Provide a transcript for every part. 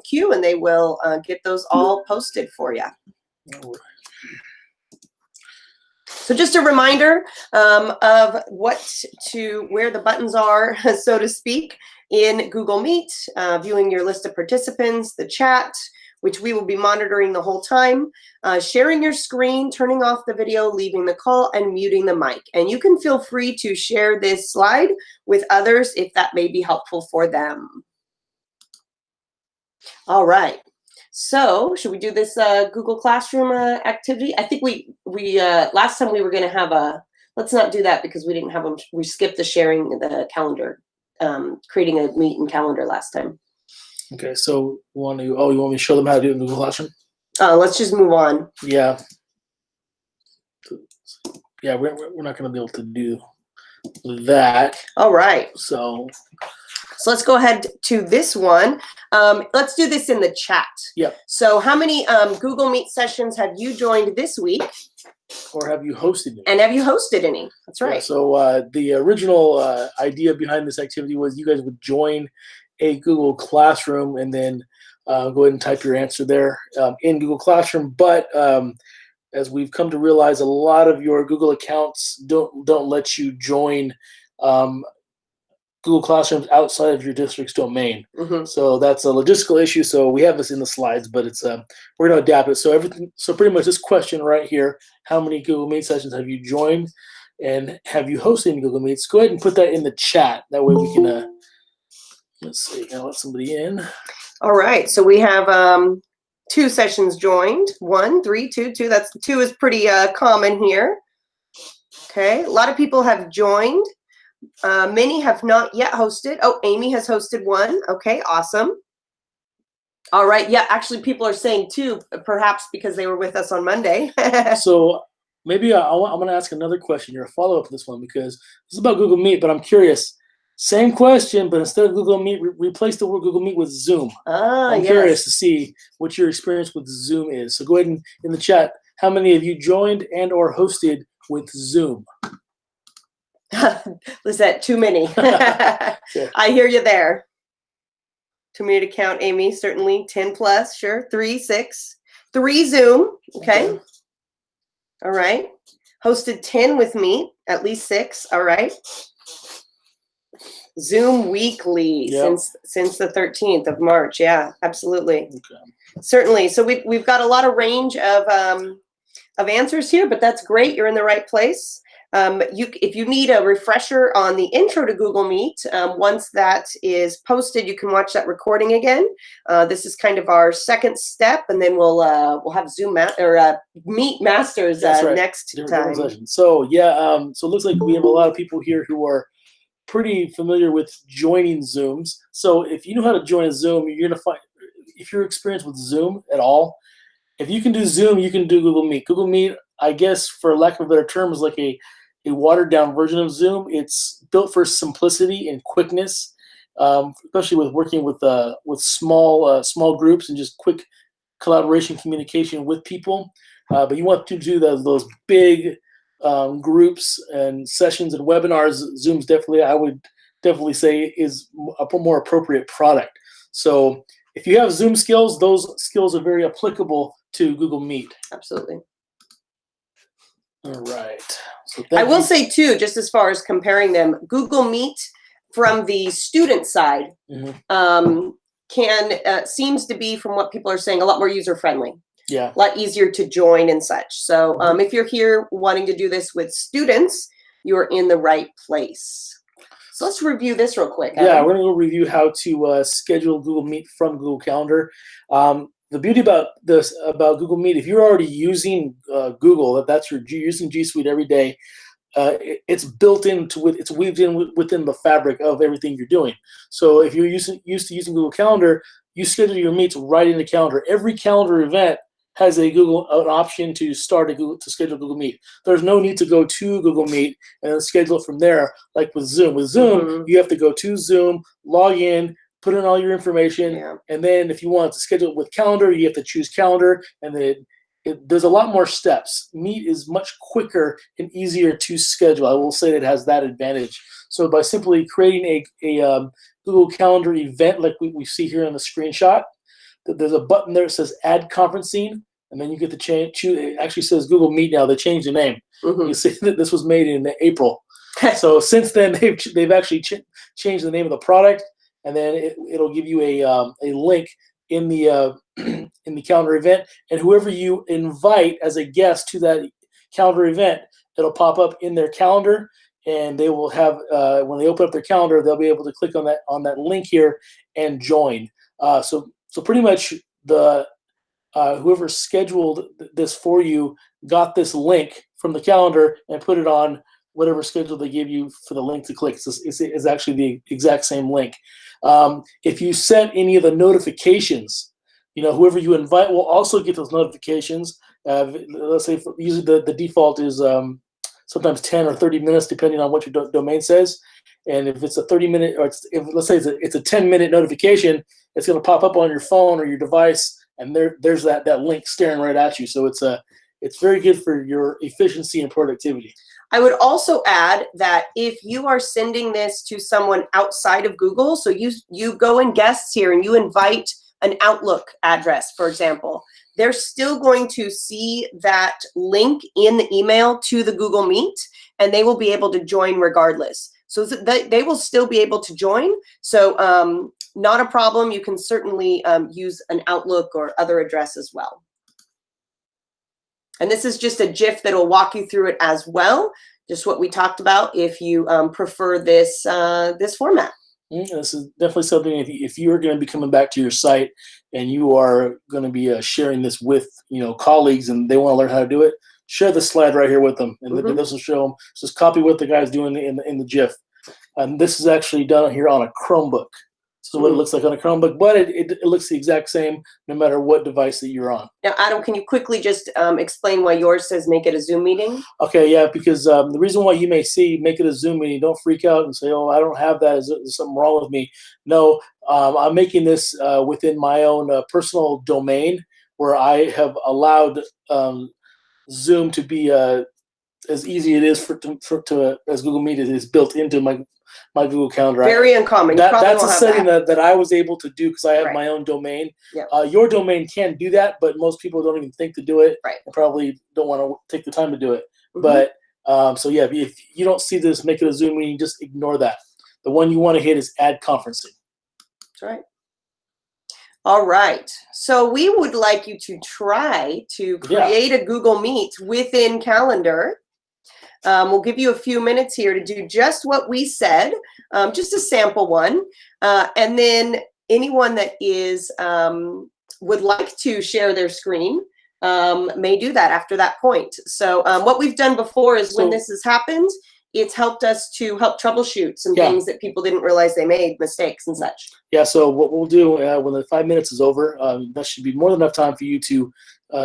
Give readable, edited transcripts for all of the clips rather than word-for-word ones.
queue, and they will get those all posted for you. So just a reminder of where the buttons are, so to speak, in Google Meet, viewing your list of participants, the chat, which we will be monitoring the whole time, sharing your screen, turning off the video, leaving the call, and muting the mic. And you can feel free to share this slide with others if that may be helpful for them. All right. So should we do this Google Classroom activity? I think we last time we were going to have let's not do that because we didn't have them. We skipped the sharing the calendar, creating a meet and calendar last time. Okay, so you want me to show them how to do it in Google Classroom? Let's just move on. Yeah. Yeah, we're not going to be able to do that. All right. So let's go ahead to this one. Let's do this in the chat. Yeah. So how many Google Meet sessions have you joined this week? Or have you hosted any? And have you hosted any? That's right. Yeah, so the original idea behind this activity was you guys would join a Google Classroom and then go ahead and type your answer there in Google Classroom. But as we've come to realize, a lot of your Google accounts don't let you join Google Classrooms outside of your district's domain. Mm-hmm. So that's a logistical issue. So we have this in the slides, but it's we're going to adapt it. So pretty much this question right here: how many Google Meet sessions have you joined, and have you hosted any Google Meets? Go ahead and put that in the chat. That way we can. Let's see. I'll let somebody in. All right. So we have 2 sessions joined. 1, 3, 2, 2. That's 2 is pretty common here. Okay. A lot of people have joined. Many have not yet hosted. Oh, Amy has hosted 1. Okay. Awesome. All right. Yeah. Actually, people are saying 2, perhaps because they were with us on Monday. So maybe I'm going to ask another question here, a follow-up to this one, because this is about Google Meet, but I'm curious. Same question, but instead of Google Meet, replace the word Google Meet with Zoom. I'm curious to see what your experience with Zoom is. So go ahead and in the chat, how many of you joined and or hosted with Zoom? Lizette, too many. Yeah. I hear you there. Too many to count, Amy. Certainly 10 plus. Sure. 3, 6. 3 Zoom. Okay. All right. Hosted 10 with me. At least 6. All right. Zoom weekly. Yep. since the 13th of March. Yeah, absolutely. Okay. Certainly. So we've got a lot of range of answers here, but that's great. You're in the right place. If you need a refresher on the intro to Google Meet, once that is posted, you can watch that recording again. This is kind of our second step, and then we'll have Zoom Meet Masters right. next time. So yeah, so it looks like we have a lot of people here who are pretty familiar with joining Zooms. So if you know how to join a Zoom, you're gonna find, if you're experienced with Zoom at all, if you can do Zoom, you can do Google Meet. Google Meet, I guess, for lack of a better term, is like a watered down version of Zoom. It's built for simplicity and quickness, especially with working with small groups and just quick collaboration communication with people. But you want to do those big groups and sessions and webinars. Zoom's I would definitely say, is a more appropriate product. So if you have Zoom skills, those skills are very applicable to Google Meet. Absolutely. All right. So I will say too, just as far as comparing them, Google Meet from the student side seems to be, from what people are saying, a lot more user friendly. Yeah. A lot easier to join and such. So if you're here wanting to do this with students, you're in the right place. So let's review this real quick. Yeah, we're going to go review how to schedule Google Meet from Google Calendar. The beauty about Google Meet, if you're already using Google, you're using G Suite every day, it's built into it's weaved in within the fabric of everything you're doing. So if you're used to using Google Calendar, you schedule your meets right in the calendar. Every calendar event has an option to schedule Google Meet. There's no need to go to Google Meet and then schedule it from there, like with Zoom. With Zoom, you have to go to Zoom, log in, put in all your information, and then if you want to schedule it with Calendar, you have to choose Calendar, and then there's a lot more steps. Meet is much quicker and easier to schedule. I will say that it has that advantage. So by simply creating a Google Calendar event like we see here in the screenshot, there's a button there that says Add Conferencing, and then you get to choose. It actually says Google Meet now. They changed the name. Mhm. You see that this was made in April. So since then, they've actually changed the name of the product, and then it'll give you a link in the in the calendar event, and whoever you invite as a guest to that calendar event, it'll pop up in their calendar, and they will have when they open up their calendar, they'll be able to click on that link here and join. So pretty much the whoever scheduled this for you got this link from the calendar and put it on whatever schedule they give you for the link to click. It's actually the exact same link. If you set any of the notifications, whoever you invite will also get those notifications. Let's say usually the default is sometimes 10 or 30 minutes, depending on what your domain says. And if it's a 30-minute, or let's say it's a 10-minute notification, it's going to pop up on your phone or your device, and there's that link staring right at you. So it's very good for your efficiency and productivity. I would also add that if you are sending this to someone outside of Google, so you go in guests here and you invite an Outlook address, for example, they're still going to see that link in the email to the Google Meet, and they will be able to join regardless. So they will still be able to join. So not a problem. You can certainly use an Outlook or other address as well. And this is just a GIF that will walk you through it as well. Just what we talked about if you prefer this this format. This is definitely something, if you're going to be coming back to your site and you are going to be sharing this with colleagues and they want to learn how to do it, share the slide right here with them, and this will show them. Just copy what the guy's doing in the GIF. And this is actually done here on a Chromebook. This is what it looks like on a Chromebook, but it looks the exact same no matter what device that you're on. Now, Adam, can you quickly just explain why yours says make it a Zoom meeting? Okay, yeah, because the reason why you may see make it a Zoom meeting, don't freak out and say, oh, I don't have that. Is there something wrong with me? No, I'm making this within my own personal domain where I have allowed Zoom to be as easy it is as Google Meet is built into my Google Calendar. Very uncommon. That's a setting that I was able to do because I have Right. my own domain. Yep. Your domain can do that, but most people don't even think to do it. Right. And probably don't want to take the time to do it. But so yeah, if you don't see this, make it a Zoom meeting, just ignore that. The one you want to hit is Add Conferencing. That's right. All right. So we would like you to try to create a Google Meet within Calendar. We'll give you a few minutes here to do just what we said, just a sample one. And then anyone that would like to share their screen may do that after that point. So what we've done before is when this has happened, it's helped us to help troubleshoot some things that people didn't realize they made mistakes and such. Yeah, so what we'll do when the 5 minutes is over, that should be more than enough time for you to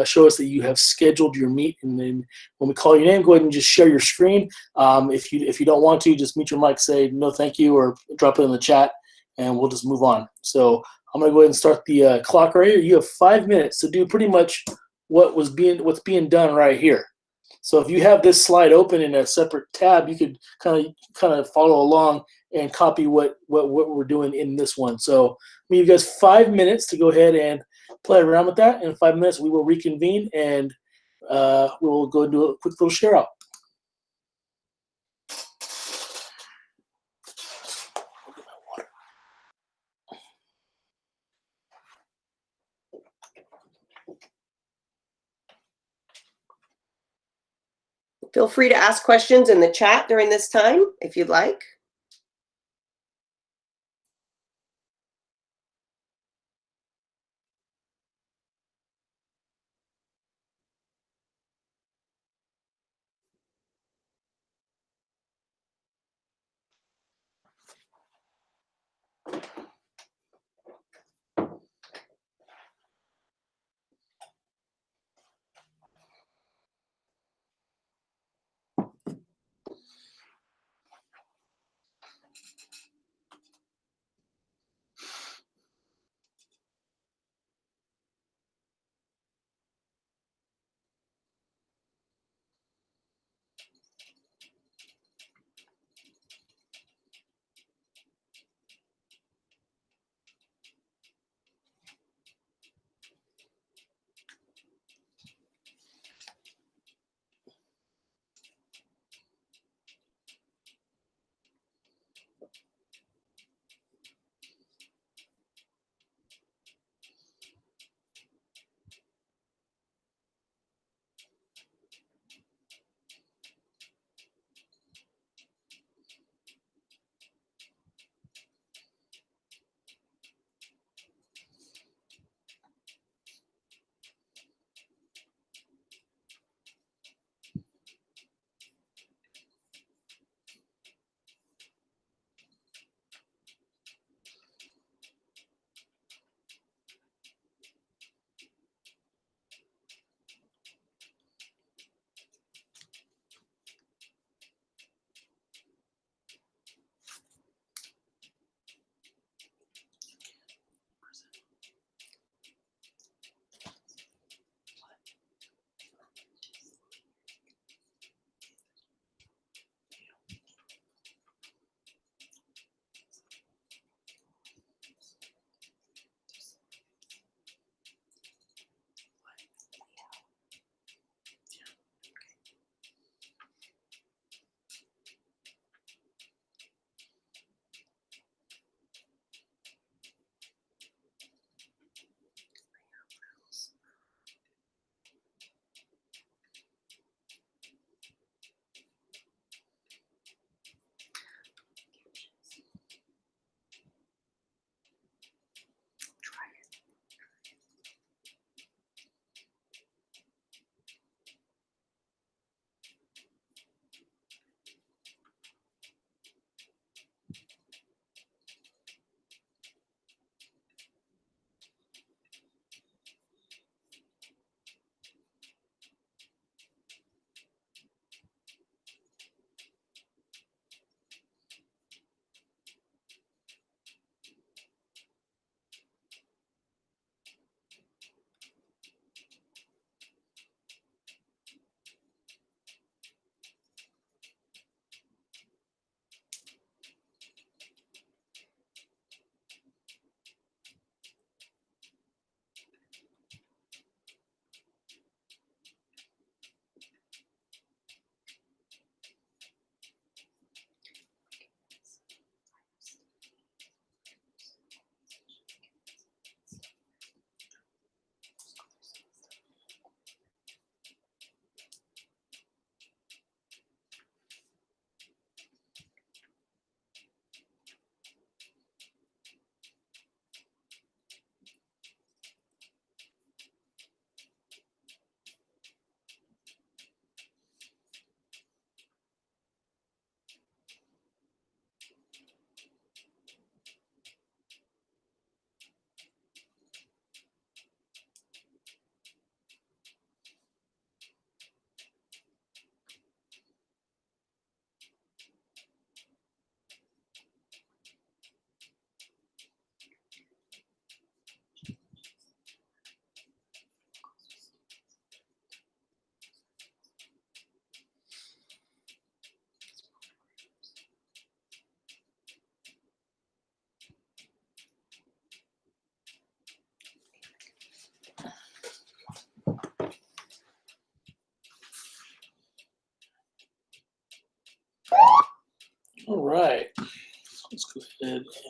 show us that you have scheduled your meet. And then when we call your name, go ahead and just share your screen. If you don't want to, just mute your mic, say no thank you, or drop it in the chat, and we'll just move on. So I'm going to go ahead and start the clock right here. You have 5 minutes to do pretty much what's being done right here. So if you have this slide open in a separate tab, you could kind of follow along and copy what we're doing in this one. So we give you guys 5 minutes to go ahead and play around with that. In 5 minutes, we will reconvene and we'll go and do a quick little share out. Feel free to ask questions in the chat during this time if you'd like.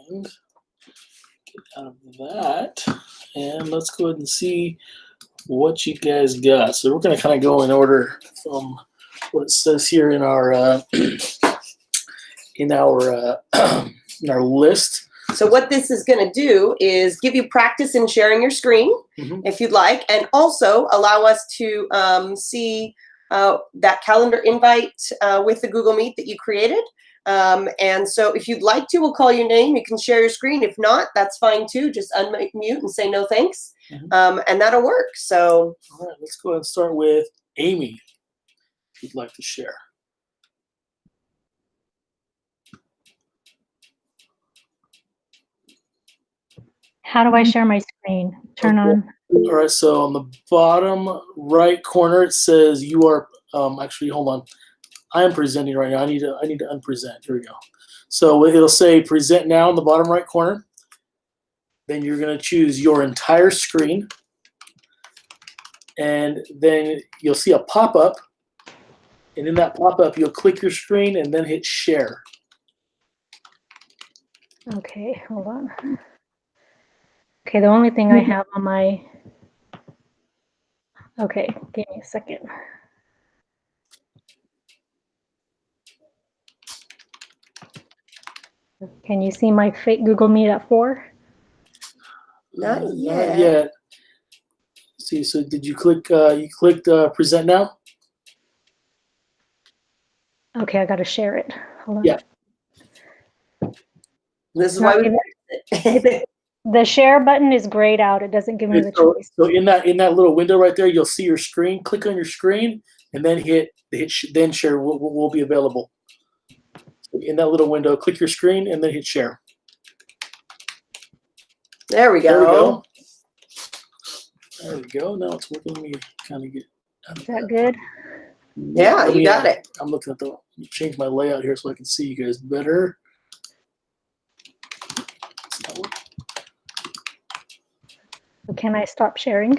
And get out of that. And let's go ahead and see what you guys got. So we're going to kind of go in order from what it says here in our in our list. So what this is going to do is give you practice in sharing your screen, if you'd like, and also allow us to see that calendar invite with the Google Meet that you created. And so if you'd like to, we'll call your name. You can share your screen. If not, that's fine too. Just unmute and say no thanks, and that'll work. So all right, let's go ahead and start with Amy, if you'd like to share. How do I share my screen? Turn on. All right, so on the bottom right corner it says you are. Actually, hold on. I am presenting right now. I need to unpresent. Here we go. So it'll say present now in the bottom right corner. Then you're going to choose your entire screen, and then you'll see a pop-up. And in that pop-up, you'll click your screen and then hit share. Okay, hold on. Okay, the only thing I have on my, okay, give me a second. Can you see my fake Google Meet at 4? Not Not yet. See, so did you click? You clicked present now. Okay, I got to share it. Hold on. Yeah. this is Not why we giving- The share button is grayed out. It doesn't give me the So, choice. so in that little window right there, you'll see your screen. Click on your screen and then then share will be available. So in that little window, click your screen and then hit share. There we go. There we go. There we go. Now it's working. Let me kind of get out of Is that good? Yeah, Let you me, got it. I'm looking at change my layout here so I can see you guys better. It's not working. Can I stop sharing?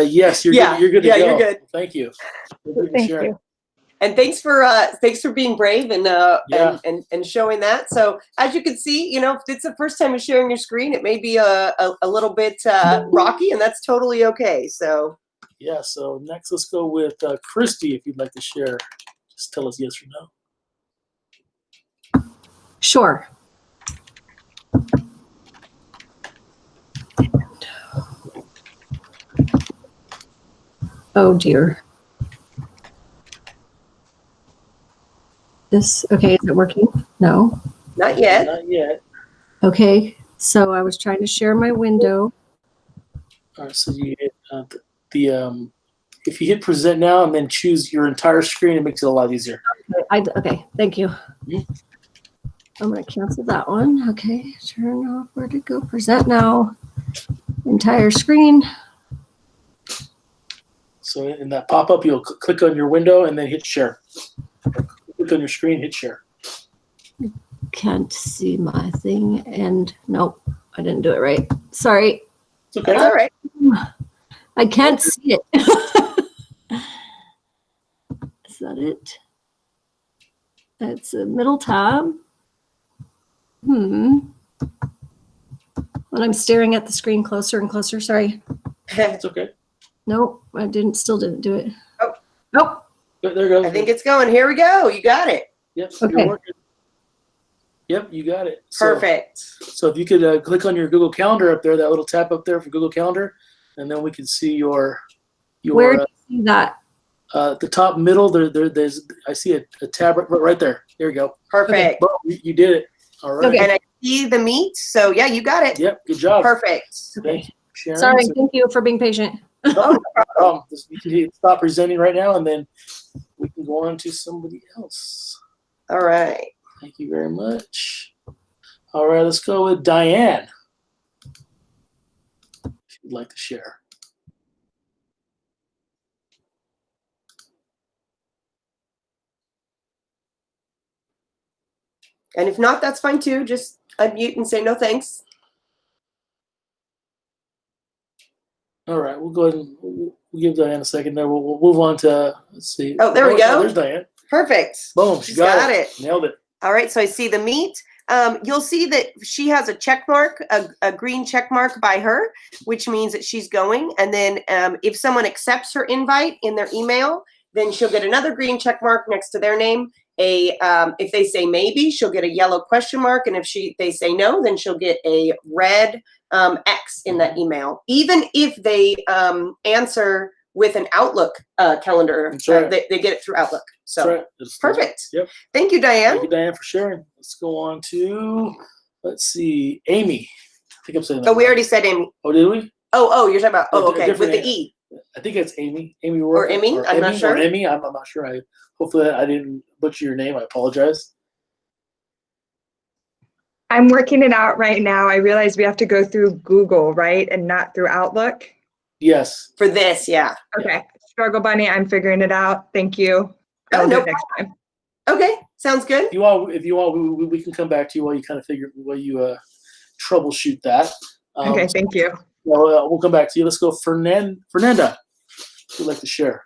Yes, you're Yeah, good. You're good to yeah, go. you're good. Thank you. You're good to Thank share. you. And thanks for being brave and Yeah. and showing that. So as you can see, you know, if it's the first time you're sharing your screen, it may be a little bit rocky, and that's totally okay. So Yeah, so next let's go with Christy, if you'd like to share. Just tell us yes or no. Sure. Oh dear. Okay, is it working? No. not yet. Not yet. Okay, so I was trying to share my window. All right, so you hit if you hit present now and then choose your entire screen, it makes it a lot easier. Okay, thank you. Mhm. I'm going to cancel that one. Okay, turn off. Where to go? Present now. Entire screen. So in that pop-up, you'll click on your window and then hit share. Click on your screen, hit share. Can't see my thing. And nope, I didn't do it right. Sorry. It's okay. That's all right. I can't see it. Is that it? It's a middle tab. When I'm staring at the screen closer and closer. Sorry. It's okay. Nope, I still didn't do it. Oh. Nope. There goes. I think it's going. Here we go. You got it. Yep. Okay. You're working. Yep, you got it. So, Perfect. So if you could click on your Google Calendar up there, that little tap up there for Google Calendar, and then we can see your Where do you see that? the top middle. There's I see a tab right there. There you go. Perfect. Boom, you did it. All right. Okay. And I see the meet. So yeah, you got it. Yep. Good job. Perfect. Thank you, Sharon. Sorry, So- thank you for being patient. No problem. You can stop presenting right now, and then we can go on to somebody else. All right. Thank you very much. All right, let's go with Diane. If you'd like to share. And if not, that's fine too. Just unmute and say no thanks. All right, we'll go ahead and we'll give Diane a second there. We'll move on to, let's see. Oh, there we yeah, go. there's Diane. Perfect. Boom, she She's got got it. it. Nailed it. All right, so I see the meet. you'll see that she has a check mark, a green check mark by her, which means that she's going. And then if someone accepts her invite in their email, then she'll get another green check mark next to their name. If they say maybe, she'll get a yellow question mark. And if they say no, then she'll get a red X in that email. Even if they answer with an Outlook calendar, That's right. they get it through Outlook. So That's right. perfect. Yep. Thank you, Diane. Thank you, Diane, for sharing. Let's go on to, let's see, Amy. I think I'm saying that Oh, we right. already said Amy. Oh, did we? Oh, you're talking about, Oh, okay, with different the Amy. E. I think it's Amy. Amy Or Emmy? I'm not sure. Or Emmy. I'm not sure. Hopefully I didn't butcher your name. I apologize. I'm working it out right now. I realize we have to go through Google, right? And not through Outlook. Yes. For this, yeah. Okay. Struggle Bunny, I'm figuring it out. Thank you. Oh, I'll do no it next time. Okay, sounds good. If you want, we can come back to you while you kind of troubleshoot that. Okay, thank you. We'll come back to you. Let's go, Fernanda. If you'd like to share.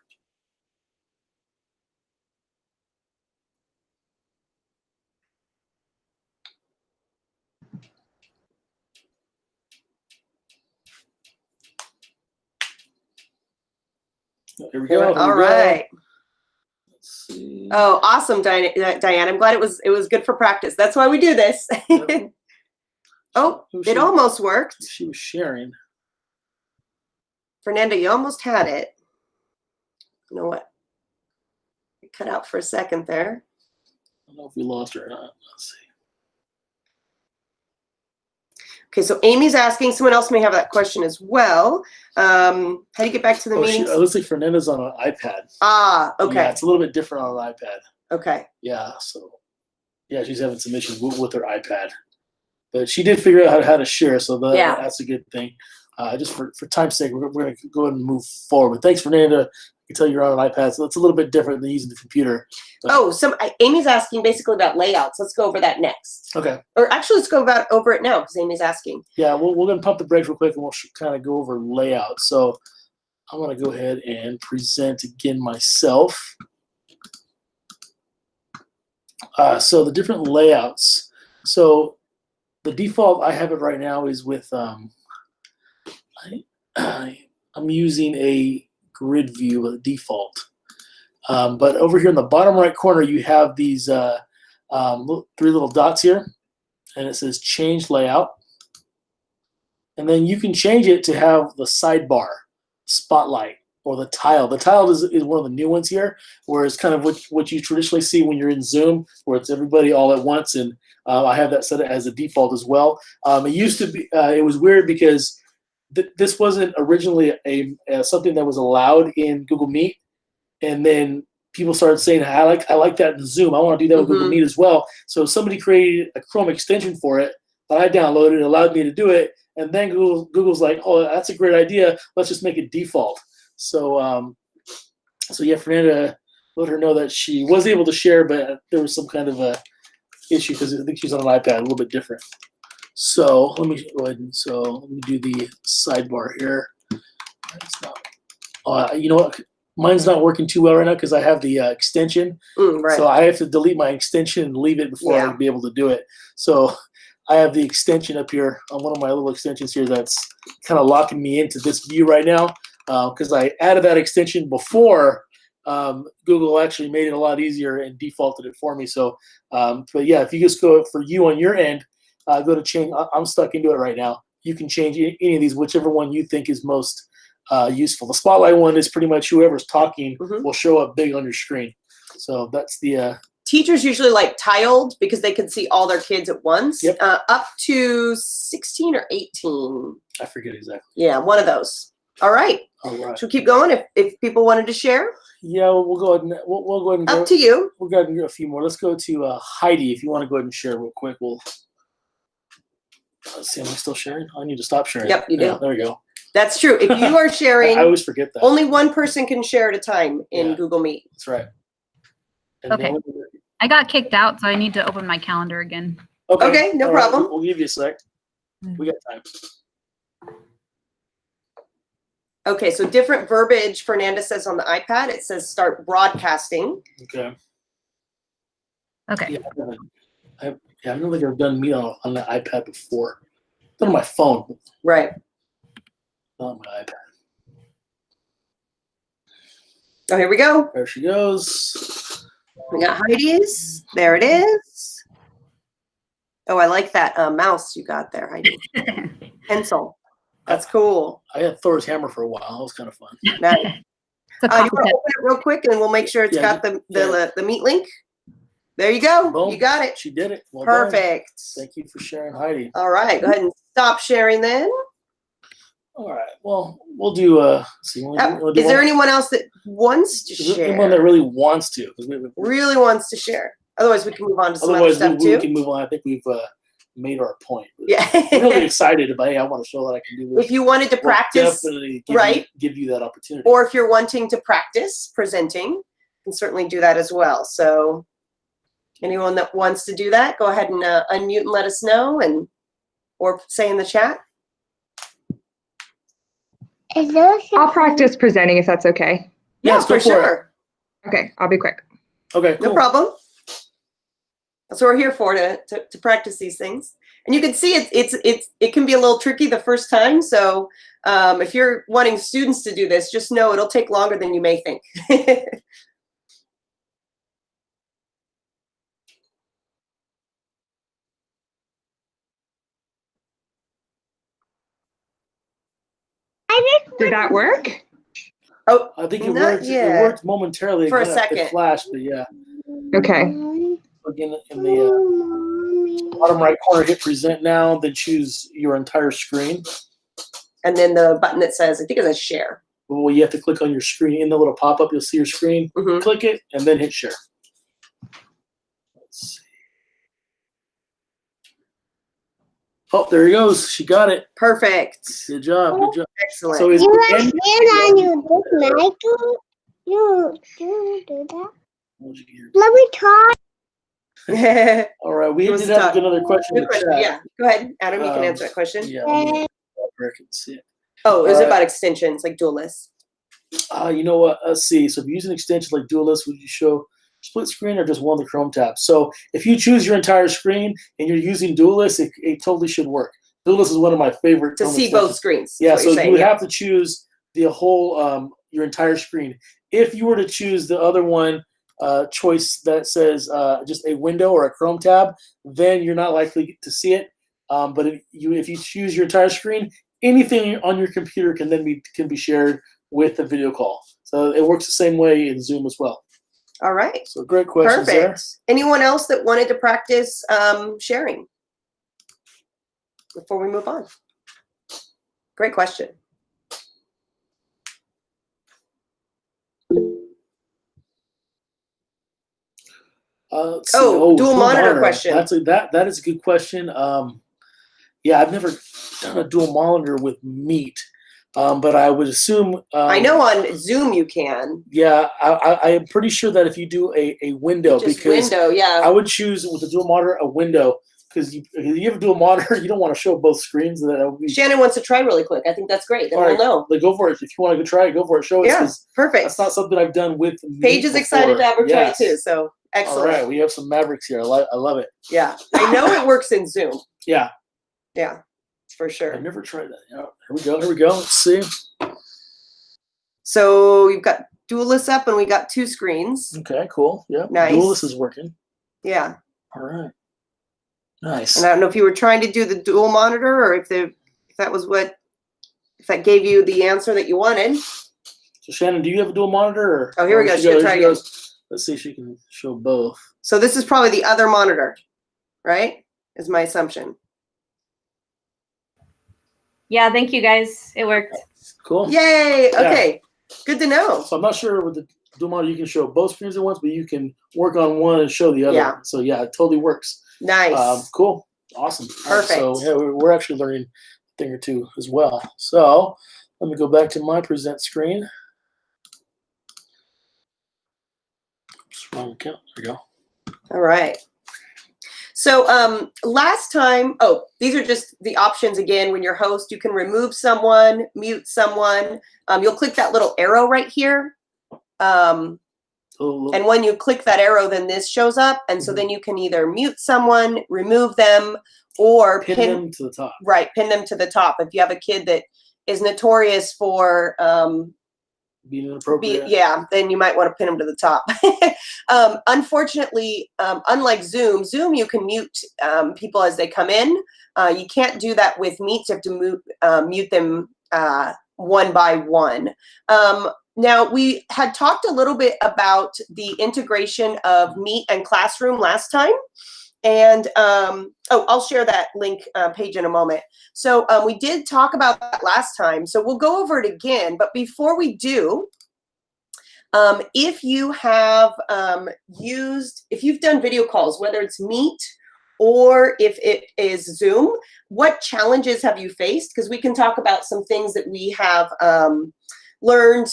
Here we go. All right. Let's see. Oh, awesome, Diane. I'm glad it was good for practice. That's why we do this. Yep. Oh, Who it almost worked. She was sharing. Fernanda, you almost had it. You know what? It cut out for a second there. I don't know if we lost her or not. Let's see. Okay, so Amy's asking, someone else may have that question as well. How do you get back to the meetings? It looks like Fernanda's on an iPad. Ah, okay. Yeah, it's a little bit different on an iPad. Okay. Yeah, so yeah, she's having some issues with her iPad, but she did figure out how to share, so that's a good thing. Just for time's sake, we're going to go ahead and move forward. But thanks, Fernanda. I can tell you're on an iPad, so it's a little bit different than using the computer. But, Oh, Amy's asking basically about layouts. Let's go over that next. okay. Or actually, let's go over it now because Amy's asking. Yeah, we're going to pump the brakes real quick, and we'll kind of go over layout. So I'm going to go ahead and present again myself. So the different layouts. So the default I have it right now is with I'm using a grid view of the default. But over here in the bottom right corner, you have these 3 little dots here, and it says change layout. And then you can change it to have the sidebar, spotlight, or the tile. The tile is one of the new ones here, where it's kind of what you traditionally see when you're in Zoom, where it's everybody all at once. And I have that set as a default as well. It used to be, it was weird because this wasn't originally something that was allowed in Google Meet, and then people started saying, I like that in Zoom. I want to do that with Google Meet as well. So somebody created a Chrome extension for it that I downloaded. It allowed me to do it, and then Google's like, oh, that's a great idea. Let's just make it default. So yeah, Fernanda, let her know that she was able to share, but there was some kind of a issue because I think she's on an iPad, a little bit different. So let me go ahead and let me do the sidebar here. It's not, you know what? Mine's not working too well right now because I have the extension. Right. So I have to delete my extension and leave it before I can be able to do it. So I have the extension up here on one of my little extensions here that's kind of locking me into this view right now because I added that extension before Google actually made it a lot easier and defaulted it for me. So, but yeah, if you just go for you on your end, go to change. I'm stuck into it right now. You can change any of these, whichever one you think is most useful. The spotlight one is pretty much whoever's talking will show up big on your screen. So that's the teachers usually like tiled because they can see all their kids at once. Yep. Up to 16 or 18. I forget exactly. Yeah, one of those. All right. All right. Should we keep going if people wanted to share? Yeah, we'll go ahead and we'll go ahead and Up to you. We'll go ahead and do a few more. Let's go to Heidi. If you want to go ahead and share real quick, we'll. Let's see, am I still sharing? I need to stop sharing. Yep, you do. Yeah, there we go. That's true. If you are sharing, I always forget that. only one person can share at a time in Yeah. Google Meet. That's right. And Okay. I got kicked out, so I need to open my calendar again. Okay, no all right, problem. We'll give you a sec. We got time. Okay, so different verbiage Fernanda says on the iPad. It says start broadcasting. Okay. Okay. Yeah, I have Yeah, I don't think I've done Meet on the iPad before. Done on my phone, Right. not on my iPad. Oh, here we go. There she goes. We got Heidi's. There it is. Oh, I like that mouse you got there, Heidi. Pencil. That's cool. I had Thor's hammer for a while. That was kind of fun. Nice. It's a You coffee want to cup. open it real quick and we'll make sure it's Yeah, got the meet link? There you go. Boom. You got it. She did it. Well done. Perfect. Thank you for sharing, Heidi. All right. Go ahead and stop sharing then. All right. Well, we'll do. See, Is there anyone else that wants to Is there anyone that share? really wants to? 'Cause Really wants to share? Otherwise, we can move on to some other otherwise, stuff we too. can move on. I think we've made our point. I'm really Yeah. excited about. Hey, I want to show that I can do this. If you wanted to We'll practice, definitely right? give you that opportunity. or if you're wanting to practice presenting, you can certainly do that as well. So anyone that wants to do that, go ahead and unmute and let us know, and or say in the chat. I'll practice presenting if that's okay. Yeah, Yes, go for sure. Okay, I'll be quick. Okay, cool. No problem. That's what we're here for, to practice these things. And you can see it can be a little tricky the first time. So if you're wanting students to do this, just know it'll take longer than you may think. Did that work? Oh, I think it not worked. yet. It worked momentarily For a It second. flashed, but yeah. Okay. Again, in the bottom right corner, hit present now. Then choose your entire screen. and then the button that says, I think it says share. Well, you have to click on your screen. In the little pop-up, you'll see your screen. Mhm. Click it, and then hit share. Let's see. Oh, there he goes. She got it. Perfect. Good job. Good job. Excellent. So is You on you this Michael? You do that. Let me talk. All right, we He wants did to have talk. another question in Good the question. chat. Yeah, go ahead, Adam. You can Um, answer that question. Yeah, let me where I can see it. Oh, it was All right. about extensions like dual lists. You know what? Let's see. So if you use an extension like Duelist, would you show split screen or just one of the Chrome tabs? So if you choose your entire screen and you're using Duelist, it totally should work. Duelist is one of my favorite To Chrome see extensions. both screens. is Yeah, what so you're you saying, would yeah. have to choose the whole your entire screen. If you were to choose the other one choice that says just a window or a Chrome tab, then you're not likely to see it. But if you choose your entire screen, anything on your computer can then be shared with the video call. So it works the same way in Zoom as well. All right. So great questions Perfect. there. Anyone else that wanted to practice sharing before we move on? Great question. Let's see. Oh, dual monitor question. That is a good question. Yeah, I've never done a dual monitor with Meet, but I would assume. I know on Zoom you can. Yeah, I am pretty sure that if you do a window, Just because window, yeah. I would choose with the dual monitor a window, because if you have a dual monitor, you don't want to show both screens. That would be. Shannon wants to try really quick. I think that's great. Then All we'll right, know. like, go for it. If you want to go try it, go for it. Show it. Yeah, 'Cause perfect. That's not something I've done with Meet Paige is excited to have her try it Yes. too. So excellent. All right, we have some Mavericks here. I love it. Yeah, I know it works in Zoom. Yeah, Yeah, for I've sure. never tried that. Yeah, here we go. Here we go. Let's see. So you've got Duelist up, and we got two screens. Okay, cool. Yeah, Nice. Duelist is working. Yeah, All right. Nice. and I don't know if you were trying to do the dual monitor, or if that was if that gave you the answer that you wanted. So Shannon, do you have a dual monitor? Or, Oh, here we go. she She'll goes- try she again. goes. Let's see if she can show both. So this is probably the other monitor, right? Is my assumption. Yeah, thank you guys. It worked. Cool. Yay! Okay, good to know. So I'm not sure with the dual monitor you can show both screens at once, but you can work on one and show the other. Yeah. So yeah, it totally works. Nice. Cool. Awesome. All right, Perfect. so yeah, we're actually learning a thing or two as well. So let me go back to my present screen. Oops, wrong account. There we go. All right. So last time, these are just the options again. When you're host, you can remove someone, mute someone. You'll click that little arrow right here. And when you click that arrow, then this shows up. And so then you can either mute someone, remove them, or pin them to the top. Right, pin them to the top. If you have a kid that is notorious for Being inappropriate. then you might want to pin them to the top. Unfortunately, unlike Zoom, you can mute people as they come in. You can't do that with Meet. You have to mute them one by one. Now, we had talked a little bit about the integration of Meet and Classroom last time. And I'll share that link page in a moment. So we did talk about that last time. So we'll go over it again. But before we do, if you have if you've done video calls, whether it's Meet or if it is Zoom, what challenges have you faced? Because we can talk about some things that we have learned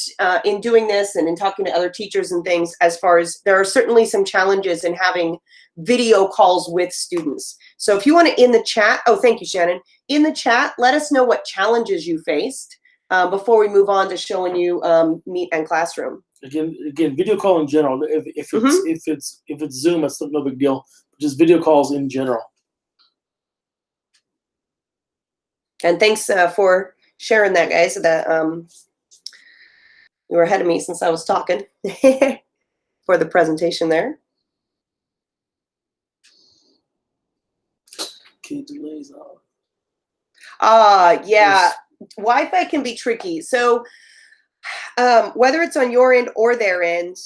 in doing this and in talking to other teachers and things, as far as there are certainly some challenges in having video calls with students. So if you want to, in the chat, thank you, Shannon. In the chat, let us know what challenges you faced before we move on to showing you Meet and Classroom. Again, video call in general. If it's Zoom, that's no big deal. Just video calls in general. And thanks for sharing that, guys. That you were ahead of me since I was talking for the presentation there. Key delays on. Yeah. Yes. Wi-Fi can be tricky. So whether it's on your end or their end,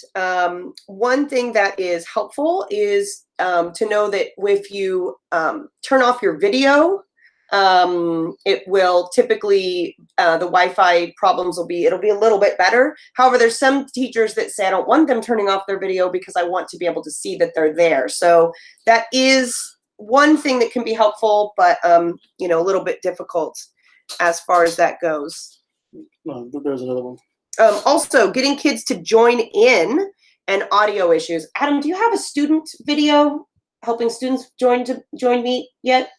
one thing that is helpful is to know that if you turn off your video, it will typically, the Wi-Fi problems it'll be a little bit better. However, there's some teachers that say, I don't want them turning off their video because I want to be able to see that they're there. So that is one thing that can be helpful, but, a little bit difficult as far as that goes. No, there's another one. Also, getting kids to join in and audio issues. Adam, do you have a student video helping students join Meet yet?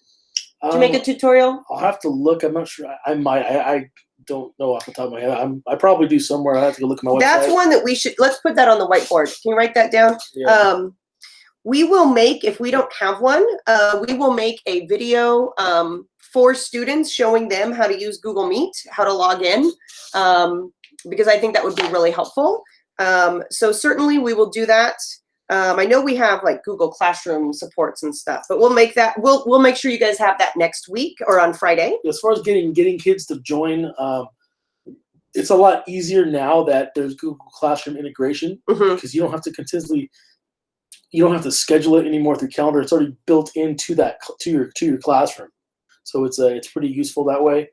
Did you make a tutorial? I'll have to look. I'm not sure. I might. I don't know off the top of my head. I probably do somewhere. I have to go look at my website. That's one that we should. Let's put that on the whiteboard. Can you write that down? Yeah. We will make, if we don't have one, we will make a video for students showing them how to use Google Meet, how to log in, because I think that would be really helpful. So certainly we will do that. I know we have like Google Classroom supports and stuff, but we'll make that. We'll make sure you guys have that next week or on Friday. As far as getting kids to join, it's a lot easier now that there's Google Classroom integration, because you don't have to continuously. You don't have to schedule it anymore through calendar. It's already built into that to your classroom, so it's pretty useful that way.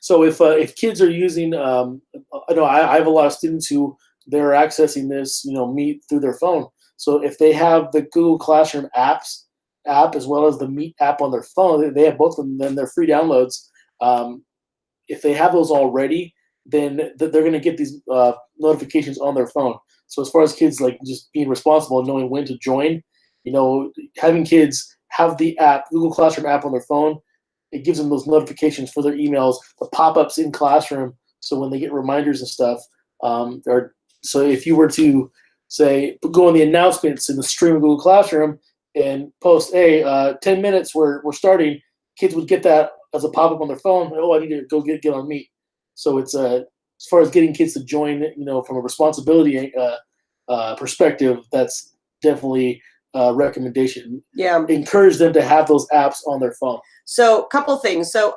So if kids are using, I know I have a lot of students who they're accessing this, Meet through their phone. So if they have the Google Classroom app as well as the Meet app on their phone, they have both of them. Then they're free downloads. If they have those already, then they're going to get these notifications on their phone. So as far as kids like just being responsible and knowing when to join, having kids have the app, Google Classroom app on their phone, it gives them those notifications for their emails, the pop-ups in Classroom. So when they get reminders and stuff, so if you were to say, go on the announcements in the stream of Google Classroom and post, hey, 10 minutes, we're starting, kids would get that as a pop-up on their phone. Oh, I need to go get on Meet. So it's as far as getting kids to join, from a responsibility perspective, that's definitely a recommendation. Yeah. Encourage them to have those apps on their phone. So a couple things. So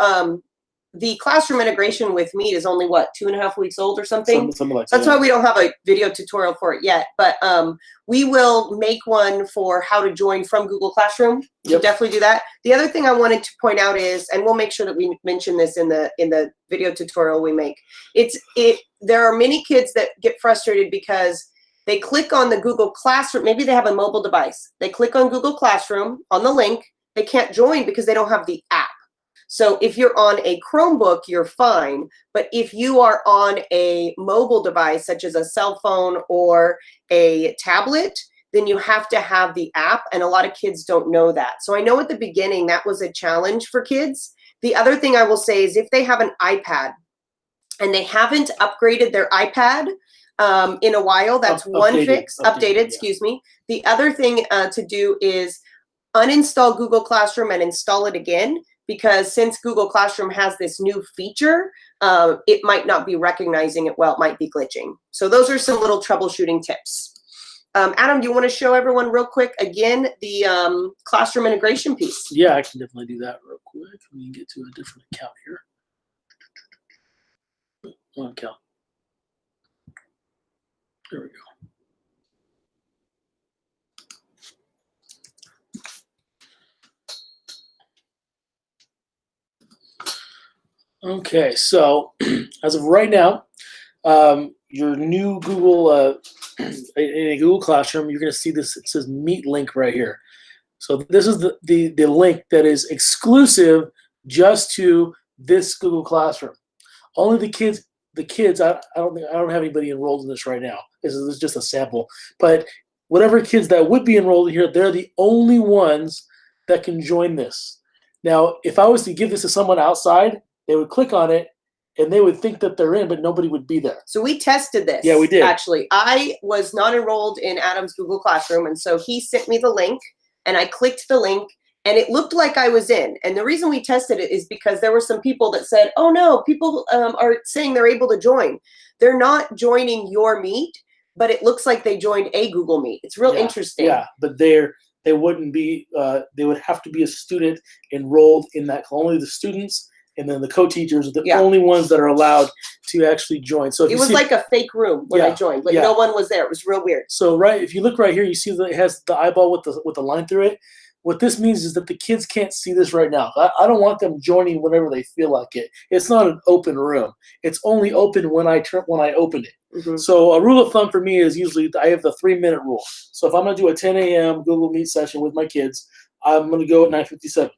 the classroom integration with Meet is only, what, 2.5 weeks old or something? Something like That's that. why we don't have a video tutorial for it yet. But we will make one for how to join from Google Classroom. We'll definitely do that. The other thing I wanted to point out is, and we'll make sure that we mention this in the video tutorial we make. There are many kids that get frustrated because they click on the Google Classroom. Maybe they have a mobile device. They click on Google Classroom on the link. They can't join because they don't have the app. So if you're on a Chromebook, you're fine. But if you are on a mobile device, such as a cell phone or a tablet, then you have to have the app. And a lot of kids don't know that. So I know at the beginning that was a challenge for kids. The other thing I will say is if they have an iPad and they haven't upgraded their iPad, in a while. That's one Updated, fix. Updated, yeah. excuse me. The other thing to do is uninstall Google Classroom and install it again, because since Google Classroom has this new feature, it might not be recognizing it well. It might be glitching. So those are some little troubleshooting tips. Adam, do you want to show everyone real quick again the classroom integration piece? Yeah, I can definitely do that real quick. Let me get to a different account here. One account. There we go. Okay, so as of right now, your new Google in a Google Classroom, you're going to see this. It says Meet link right here. So this is the link that is exclusive just to this Google Classroom. Only the kids. I don't have anybody enrolled in this right now. This is just a sample. But whatever kids that would be enrolled in here, they're the only ones that can join this. Now, if I was to give this to someone outside, they would click on it and they would think that they're in, but nobody would be there. So we tested this. Yeah, we did. Actually, I was not enrolled in Adam's Google Classroom, and so he sent me the link, and I clicked the link, and it looked like I was in. And the reason we tested it is because there were some people that said, oh no, people are saying they're able to join. They're not joining your Meet, but it looks like they joined a Google Meet. It's real interesting. Yeah, but they wouldn't be, they would have to be a student enrolled in that. Only the students and then the co-teachers are the only ones that are allowed to actually join. So if it was like a fake room when I joined. Like no one was there. It was real weird. So if you look right here, you see that it has the eyeball with the line through it. What this means is that the kids can't see this right now. I don't want them joining whenever they feel like it. It's not an open room. It's only open when I open it. Mm-hmm. So a rule of thumb for me is usually I have the 3-minute rule. So if I'm going to do a 10 a.m. Google Meet session with my kids, I'm going to go at 9:57.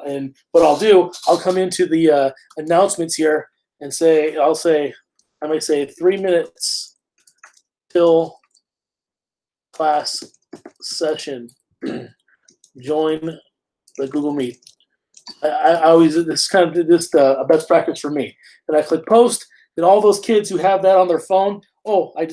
And what I'll do, I'll come into the announcements here and I might say 3 minutes till class session. Join the Google Meet. I always, this is kind of just a best practice for me. Then I click post, then all those kids who have that on their phone, oh, I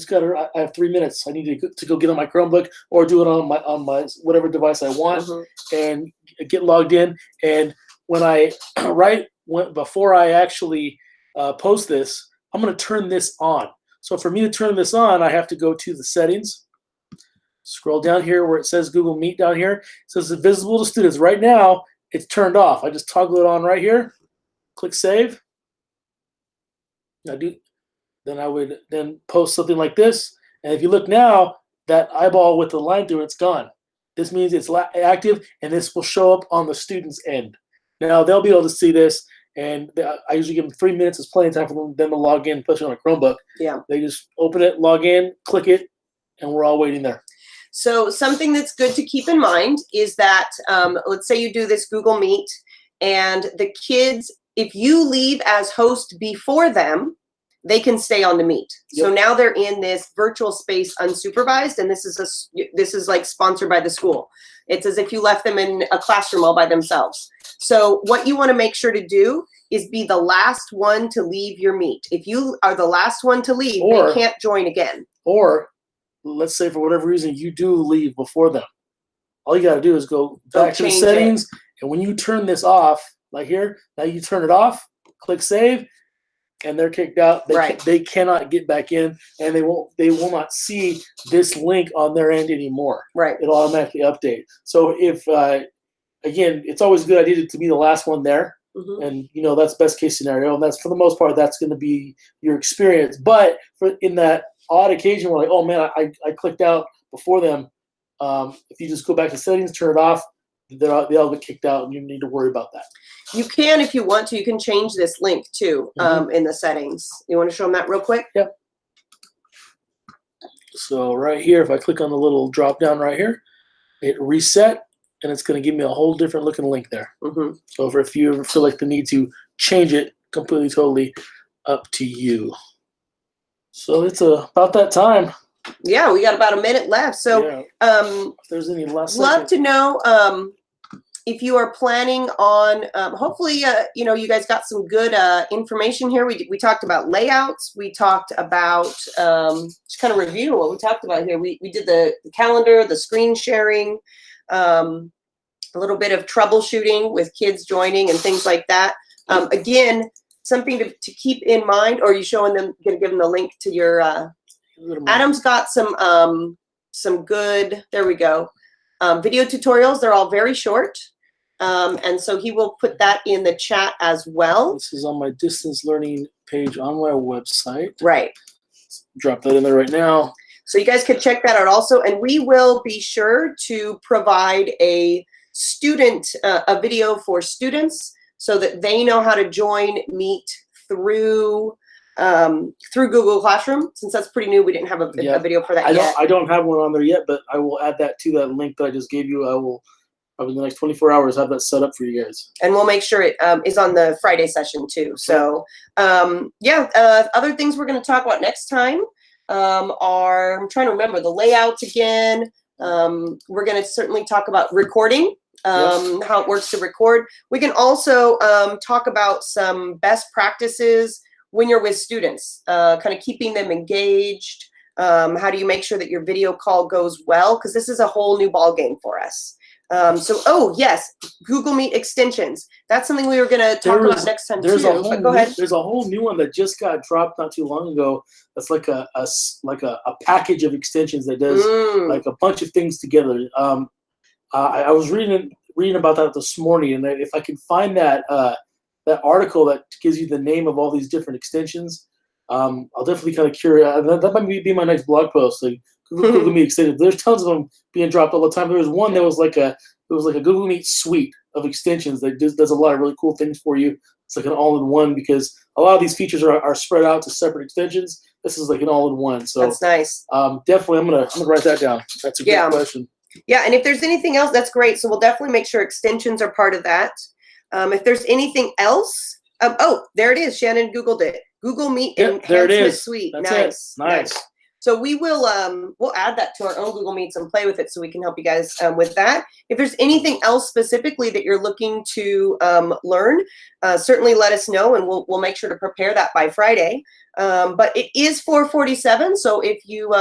have 3 minutes. I need to go get on my Chromebook or do it on my whatever device I want and get logged in. And when before I actually post this, I'm going to turn this on. So for me to turn this on, I have to go to the settings. Scroll down here where it says Google Meet down here. It says it's visible to students. Right now, it's turned off. I just toggle it on right here. Click save. Then I would post something like this. And if you look now, that eyeball with the line through it's gone. This means it's active, and this will show up on the student's end. Now, they'll be able to see this, and I usually give them 3 minutes as plenty of time for them to log in, especially on a Chromebook. Yeah. They just open it, log in, click it, and we're all waiting there. So something that's good to keep in mind is that, let's say you do this Google Meet and the kids, if you leave as host before them, they can stay on the Meet. Yep. So now they're in this virtual space unsupervised, and this is like sponsored by the school. It's as if you left them in a classroom all by themselves. So what you want to make sure to do is be the last one to leave your Meet. If you are the last one to leave, they can't join again. Or let's say for whatever reason you do leave before them. All you got to do is go back to the settings, and when you turn this off, like here, now you turn it off, click save, and they're kicked out. They cannot get back in, and they will not see this link on their end anymore. Right. It'll automatically update. So if again, it's always a good idea to be the last one there. And that's best case scenario, and that's for the most part that's going to be your experience. But in that odd occasion where like, oh man, I clicked out before them, if you just go back to settings, turn it off, they all get kicked out, and you need to worry about that. You can, if you want to, you can change this link too in the settings. You want to show them that real quick? Yep. So right here, if I click on the little drop down right here, it reset, and it's going to give me a whole different looking link there. So if you ever feel like the need to change it, completely, totally up to you. So it's about that time. Yeah, we got about a minute left. So if there's any last love to know if you are planning on, hopefully, you know, you guys got some good information here. We talked about layouts. We talked about, just kind of review what we talked about here. We did the calendar, the screen sharing, a little bit of troubleshooting with kids joining and things like that. Again, something to keep in mind, or are you showing them, gonna give them the link to your, Adam's got some good, there we go, video tutorials. They're all very short. And so he will put that in the chat as well. This is on my distance learning page on my website. Right. Drop that in there right now. So you guys can check that out also. And we will be sure to provide a video for students so that they know how to join Meet through Google Classroom. Since that's pretty new, we didn't have a video for that yet. I don't have one on there yet, but I will add that to that link that I just gave you. I will probably in the next 24 hours have that set up for you guys. And we'll make sure it is on the Friday session too. So other things we're going to talk about next time are, I'm trying to remember the layouts again. We're going to certainly talk about recording, how it works to record. We can also talk about some best practices when you're with students, kind of keeping them engaged. How do you make sure that your video call goes well? Because this is a whole new ball game for us. Oh yes, Google Meet extensions. That's something we were going to talk about next time too. But go ahead. There's a whole new one that just got dropped not too long ago. That's like a package of extensions that does like a bunch of things together. I was reading about that this morning, and if I can find that article that gives you the name of all these different extensions, I'll definitely kind of curious. That might be my next blog post. Like Google Meet extensions. There's tons of them being dropped all the time. There was one that was like a Google Meet suite of extensions that does a lot of really cool things for you. It's like an all-in-one because a lot of these features are spread out to separate extensions. This is like an all-in-one. So that's nice. Definitely, I'm gonna write that down. That's a good question. Yeah, and if there's anything else, that's great. So we'll definitely make sure extensions are part of that. If there's anything else, oh, there it is. Shannon Googled it. Google Meet Enhancement Suite. That's nice. So we will we'll add that to our own Google Meets and play with it so we can help you guys with that. If there's anything else specifically that you're looking to learn, certainly let us know and we'll make sure to prepare that by Friday. But it is 4:47, so if you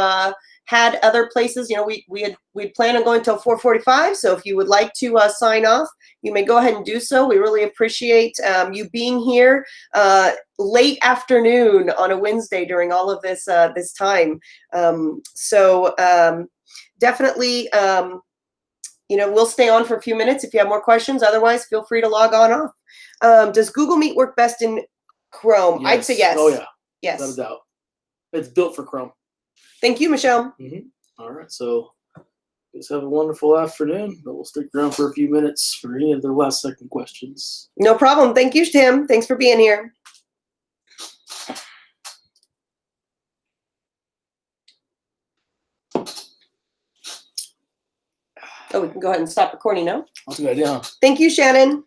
had other places, you know, we'd plan on going till 4:45. So if you would like to sign off, you may go ahead and do so. We really appreciate you being here late afternoon on a Wednesday during all of this this time. Definitely, you know, we'll stay on for a few minutes if you have more questions. Otherwise, feel free to log on off. Does Google Meet work best in Chrome? Yes. I'd say yes. Oh yeah. Yes. Without a doubt. It's built for Chrome. Thank you, Michelle. All right, so let's have a wonderful afternoon. But we'll stick around for a few minutes for any of the last second questions. No problem. Thank you, Tim. Thanks for being here. Oh, we can go ahead and stop recording now. That's a good idea. Thank you, Shannon.